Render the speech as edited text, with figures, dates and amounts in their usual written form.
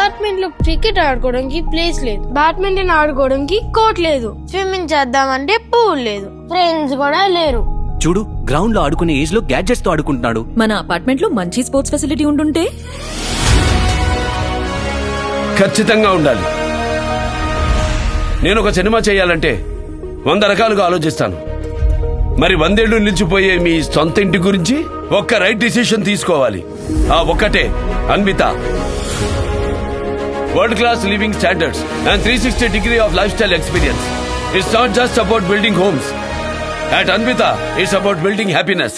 Apartment లో cricket ఆడుకోవడానికి place లేదు, బ్యాడ్మింటన్ ఆడుకోవడానికి కోర్ట్ లేదు, స్విమ్మింగ్ చేద్దామంటే పూల్ లేదు, ఫ్రెండ్స్ కూడా లేరు. చూడు, గ్రౌండ్ లో ఆడుకునే ఏజ్ లో గ్యాడ్జెట్స్ తో ఆడుకుంటున్నాడు. మన అపార్ట్మెంట్ లో మంచి స్పోర్ట్స్ ఫెసిలిటీ ఉంటుంటే ఖచ్చితంగా ఉండాలి. నేను ఒక సినిమా చేయాలంటే 100 రకాలుగా ఆలోచిస్తాను. మరి 100 ఏళ్లు నిలిచిపోయే మీ సొంత ఇంటి గురించి ఒక్క రైట్ డిసిషన్ తీసుకోవాలి. ఆ ఒక్కటే Anvita. World class living standards and 360 degree of lifestyle experience. It's not just about building homes. At Anvita, it's about building happiness.